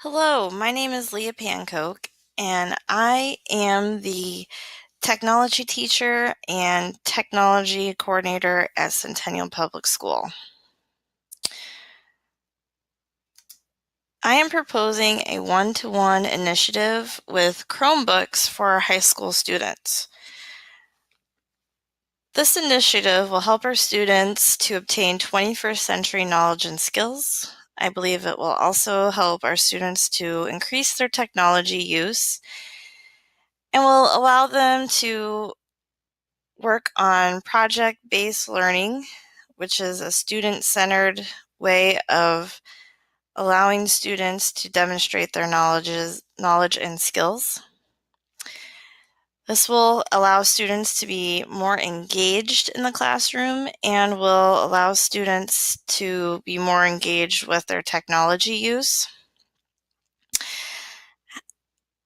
Hello, my name is Leah Pancoke, and I am the technology teacher and technology coordinator at Centennial Public School. I am proposing a one-to-one initiative with Chromebooks for our high school students. This initiative will help our students to obtain 21st century knowledge and skills. I believe it will also help our students to increase their technology use and will allow them to work on project-based learning, which is a student-centered way of allowing students to demonstrate their knowledge and skills. This will allow students to be more engaged in the classroom and will allow students to be more engaged with their technology use.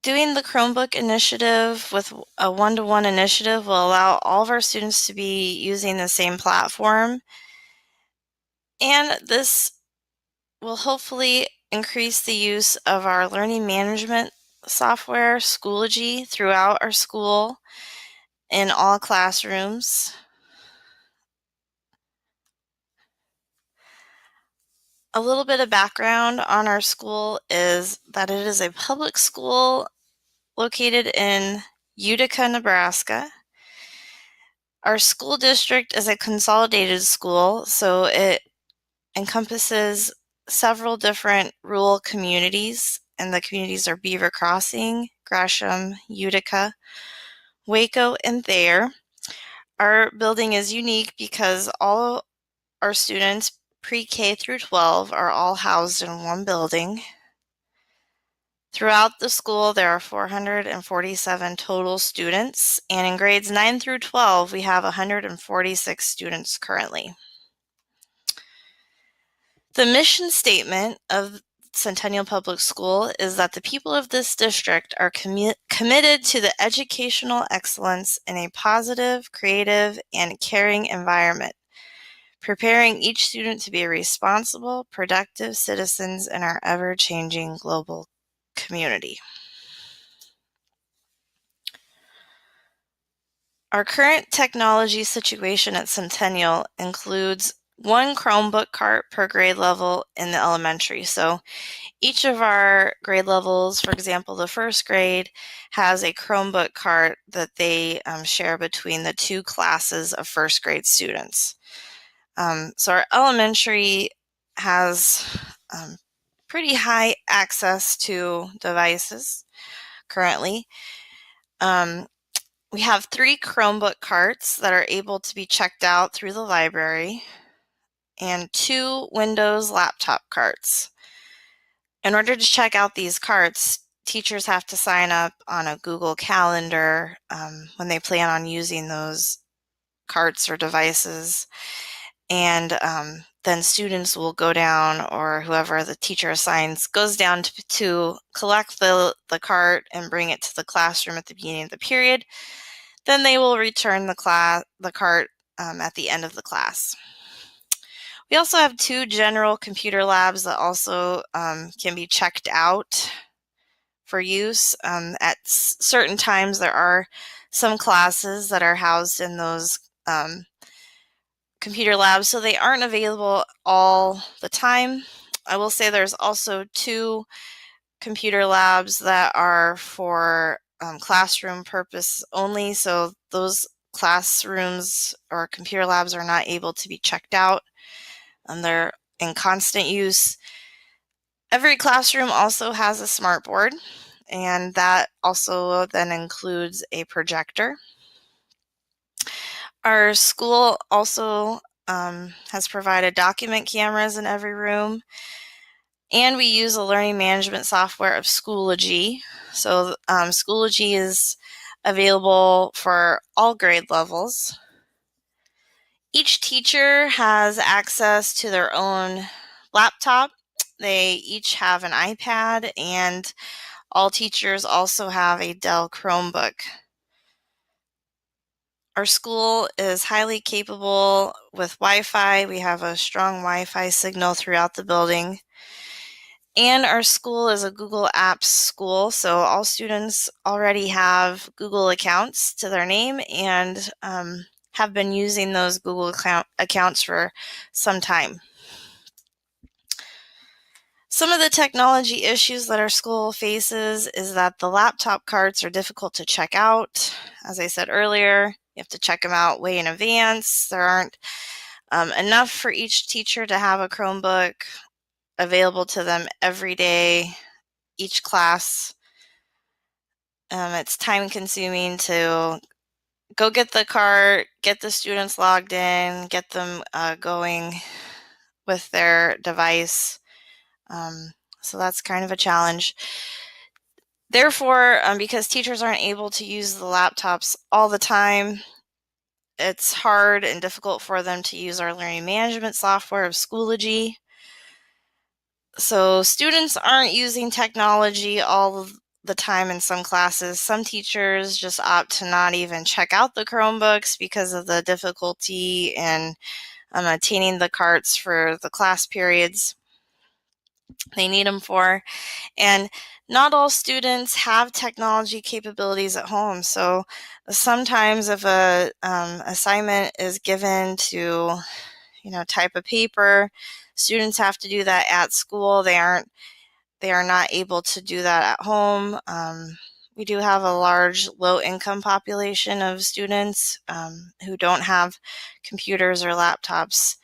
Doing the Chromebook initiative with a one-to-one initiative will allow all of our students to be using the same platform, and this will hopefully increase the use of our learning management software, Schoology, throughout our school in all classrooms. A little bit of background on our school is that it is a public school located in Utica, Nebraska. Our school district is a consolidated school, so it encompasses several different rural communities, and the communities are Beaver Crossing, Gresham, Utica, Waco, and Thayer. Our building is unique because all our students, pre-K through 12, are all housed in one building. Throughout the school, there are 447 total students, and in grades 9 through 12, we have 146 students currently. The mission statement of Centennial Public School is that the people of this district are committed to the educational excellence in a positive, creative, and caring environment, preparing each student to be responsible, productive citizens in our ever-changing global community. Our current technology situation at Centennial includes one Chromebook cart per grade level in the elementary. So each of our grade levels, for example, the first grade, has a Chromebook cart that they share between the two classes of first grade students. So our elementary has pretty high access to devices currently. We have 3 Chromebook carts that are able to be checked out through the library and 2 Windows laptop carts. In order to check out these carts, teachers have to sign up on a Google Calendar when they plan on using those carts or devices. And then students will go down, or whoever the teacher assigns goes down to collect the cart and bring it to the classroom at the beginning of the period. Then they will return the cart at the end of the class. We also have 2 general computer labs that also can be checked out for use. At certain times, there are some classes that are housed in those computer labs, so they aren't available all the time. I will say there's also 2 computer labs that are for classroom purpose only, so those classrooms or computer labs are not able to be checked out, and they're in constant use. Every classroom also has a smart board, and that also then includes a projector. Our school also has provided document cameras in every room, and we use a learning management software of Schoology. So Schoology is available for all grade levels. Each teacher has access to their own laptop. They each have an iPad, and all teachers also have a Dell Chromebook. Our school is highly capable with Wi-Fi. We have a strong Wi-Fi signal throughout the building. And our school is a Google Apps school, so all students already have Google accounts to their name and have been using those Google accounts for some time. Some of the technology issues that our school faces is that the laptop carts are difficult to check out. As I said earlier, you have to check them out way in advance. There aren't enough for each teacher to have a Chromebook available to them every day, each class. It's time consuming to go get the cart, get the students logged in, get them going with their device. So that's kind of a challenge. Therefore, because teachers aren't able to use the laptops all the time, it's hard and difficult for them to use our learning management software of Schoology. So students aren't using technology all the time in some classes. Some teachers just opt to not even check out the Chromebooks because of the difficulty in attaining the carts for the class periods they need them for. And not all students have technology capabilities at home. So sometimes if a assignment is given to, type of paper, students have to do that at school. They are not able to do that at home. We do have a large low-income population of students who don't have computers or laptops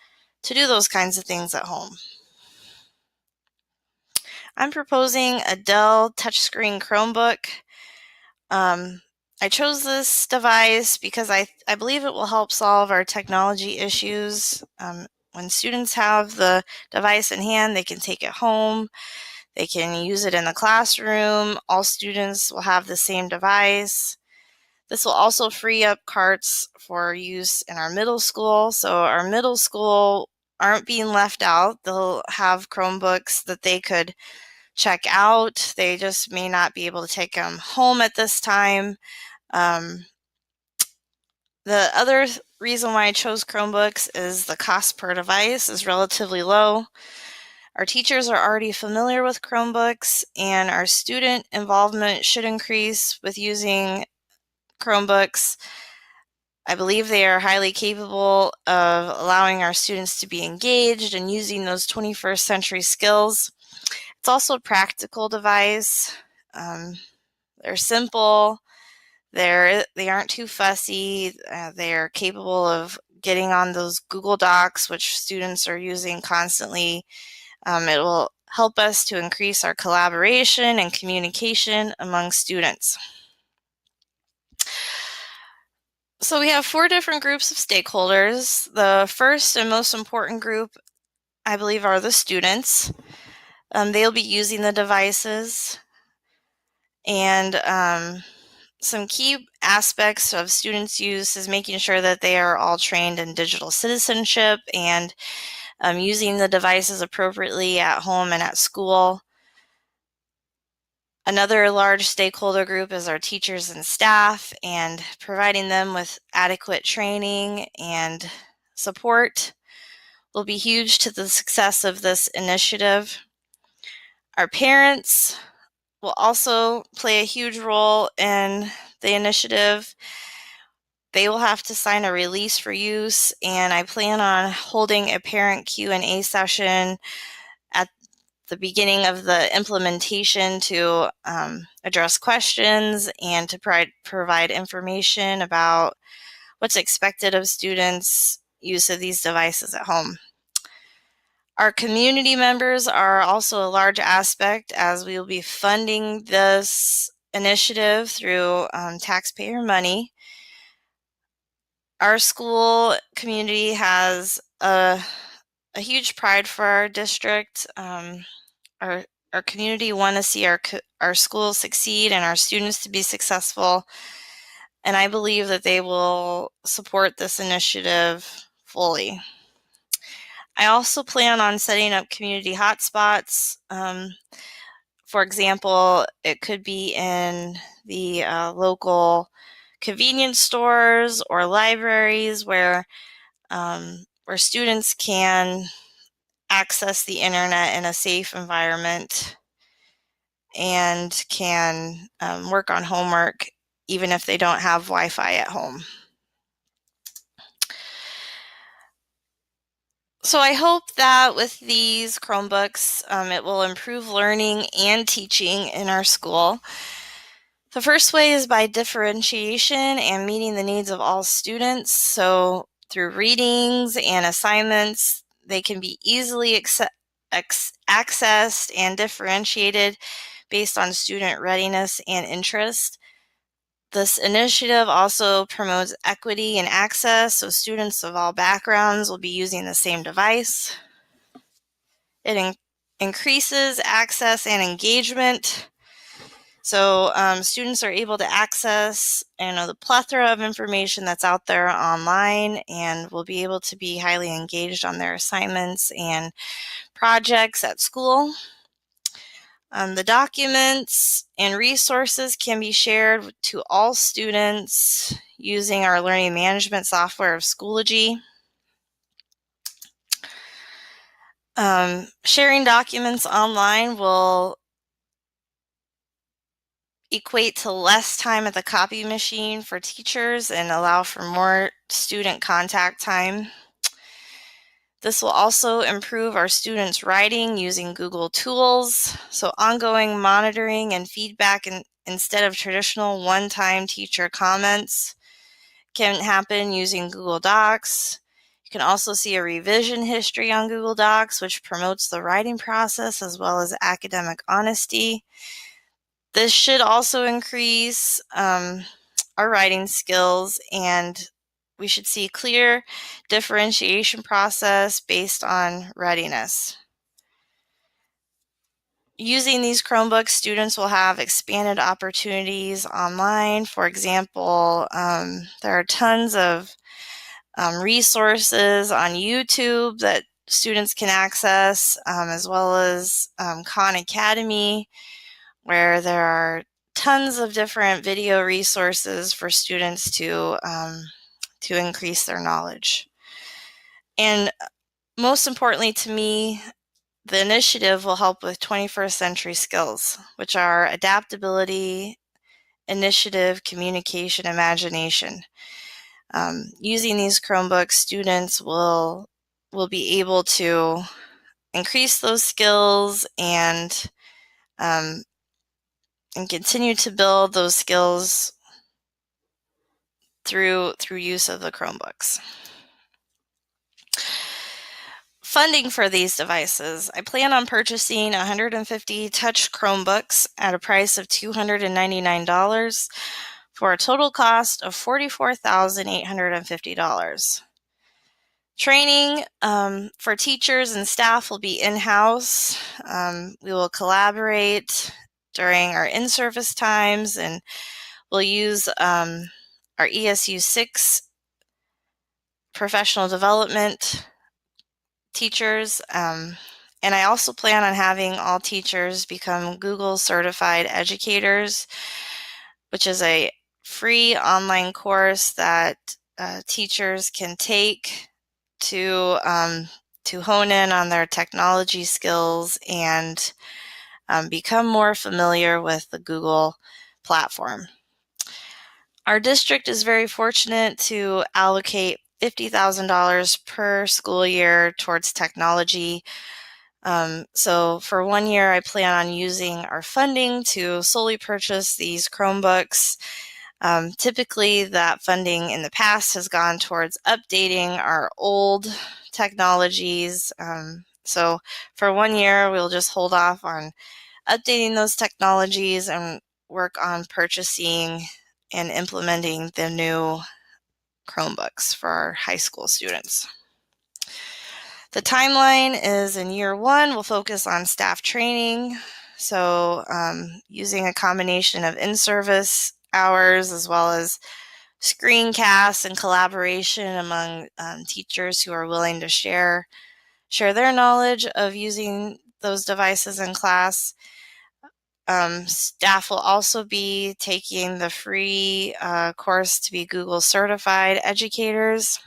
to do those kinds of things at home. I'm proposing a Dell touchscreen Chromebook. I chose this device because I believe it will help solve our technology issues. When students have the device in hand, they can take it home. They can use it in the classroom. All students will have the same device. This will also free up carts for use in our middle school. So our middle school aren't being left out. They'll have Chromebooks that they could check out. They just may not be able to take them home at this time. The other reason why I chose Chromebooks is the cost per device is relatively low. Our teachers are already familiar with Chromebooks, and our student involvement should increase with using Chromebooks. I believe they are highly capable of allowing our students to be engaged and using those 21st century skills. It's also a practical device. They're simple. They aren't too fussy. They're capable of getting on those Google Docs, which students are using constantly. It will help us to increase our collaboration and communication among students. So we have 4 different groups of stakeholders. The first and most important group, I believe, are the students. They'll be using the devices, and some key aspects of students' use is making sure that they are all trained in digital citizenship and using the devices appropriately at home and at school. Another large stakeholder group is our teachers and staff, and providing them with adequate training and support will be huge to the success of this initiative. Our parents will also play a huge role in the initiative. They will have to sign a release for use, and I plan on holding a parent Q&A session at the beginning of the implementation to address questions and to provide information about what's expected of students' use of these devices at home. Our community members are also a large aspect, as we will be funding this initiative through taxpayer money. Our school community has a huge pride for our district. Our community want to see our schools succeed and our students to be successful, and I believe that they will support this initiative fully. I also plan on setting up community hotspots. For example, it could be in the local convenience stores or libraries where students can access the internet in a safe environment and can work on homework even if they don't have Wi-Fi at home. So I hope that with these Chromebooks, it will improve learning and teaching in our school. The first way is by differentiation and meeting the needs of all students. So through readings and assignments, they can be easily accessed and differentiated based on student readiness and interest. This initiative also promotes equity and access, so students of all backgrounds will be using the same device. It increases access and engagement. So students are able to access the plethora of information that's out there online and will be able to be highly engaged on their assignments and projects at school. The documents and resources can be shared to all students using our learning management software of Schoology. Sharing documents online will equate to less time at the copy machine for teachers and allow for more student contact time. This will also improve our students' writing using Google Tools, so ongoing monitoring and feedback instead of traditional one-time teacher comments can happen using Google Docs. You can also see a revision history on Google Docs, which promotes the writing process as well as academic honesty. This should also increase our writing skills, and we should see clear differentiation process based on readiness. Using these Chromebooks, students will have expanded opportunities online. For example, there are tons of resources on YouTube that students can access, as well as Khan Academy, where there are tons of different video resources for students to increase their knowledge. And most importantly to me, the initiative will help with 21st century skills, which are adaptability, initiative, communication, imagination. Using these Chromebooks, students will be able to increase those skills and continue to build those skills through use of the Chromebooks. Funding for these devices. I plan on purchasing 150 touch Chromebooks at a price of $299 for a total cost of $44,850. Training for teachers and staff will be in-house. We will collaborate during our in-service times, and we'll use our ESU 6 professional development teachers. And I also plan on having all teachers become Google certified educators, which is a free online course that teachers can take to hone in on their technology skills and become more familiar with the Google platform. Our district is very fortunate to allocate $50,000 per school year towards technology. So for 1 year, I plan on using our funding to solely purchase these Chromebooks. Typically, that funding in the past has gone towards updating our old technologies. So for 1 year, we'll just hold off on updating those technologies and work on purchasing and implementing the new Chromebooks for our high school students. The timeline is in year 1, we'll focus on staff training. So using a combination of in-service hours as well as screencasts and collaboration among teachers who are willing to share their knowledge of using those devices in class. Staff will also be taking the free course to be Google certified educators.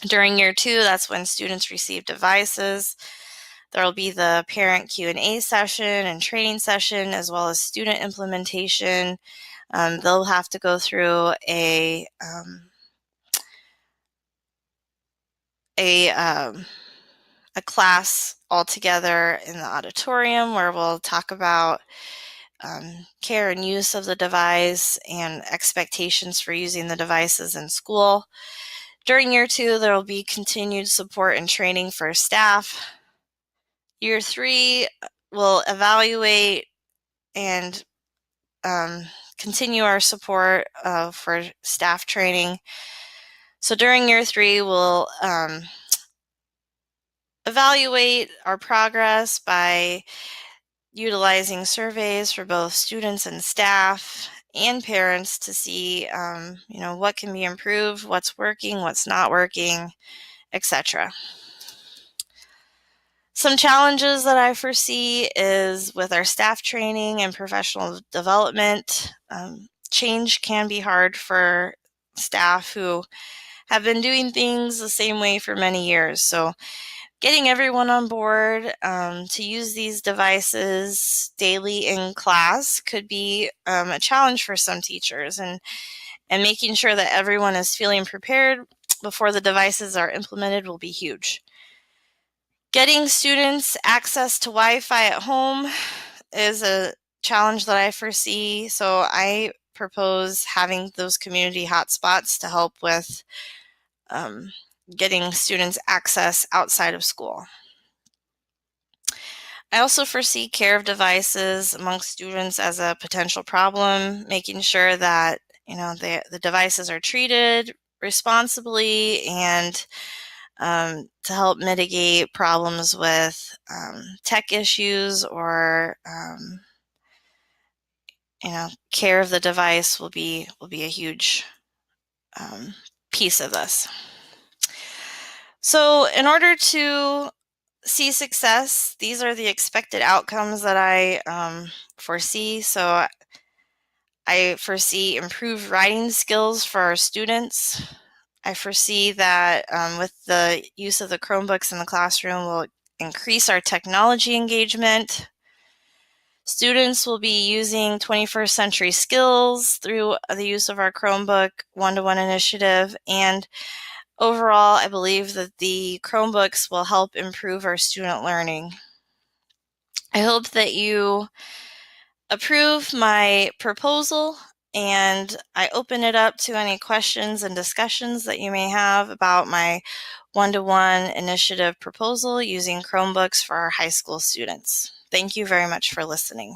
During year 2, that's when students receive devices. There will be the parent Q&A session and training session, as well as student implementation. They'll have to go through a class all together in the auditorium where we'll talk about care and use of the device and expectations for using the devices in school. During year 2, there will be continued support and training for staff. Year 3 will evaluate and continue our support for staff training. So during year 3, we'll evaluate our progress by utilizing surveys for both students and staff and parents to see, what can be improved, what's working, what's not working, etc. Some challenges that I foresee is with our staff training and professional development. Change can be hard for staff who have been doing things the same way for many years. So getting everyone on board to use these devices daily in class could be a challenge for some teachers, and making sure that everyone is feeling prepared before the devices are implemented will be huge. Getting students access to Wi-Fi at home is a challenge that I foresee, so I propose having those community hotspots to help with getting students access outside of school. I also foresee care of devices amongst students as a potential problem, making sure that the devices are treated responsibly and to help mitigate problems with tech issues or care of the device will be a huge piece of this. So in order to see success, these are the expected outcomes that I foresee. So I foresee improved writing skills for our students. I foresee that with the use of the Chromebooks in the classroom, we'll increase our technology engagement. Students will be using 21st century skills through the use of our Chromebook one-to-one initiative, and overall, I believe that the Chromebooks will help improve our student learning. I hope that you approve my proposal, and I open it up to any questions and discussions that you may have about my one-to-one initiative proposal using Chromebooks for our high school students. Thank you very much for listening.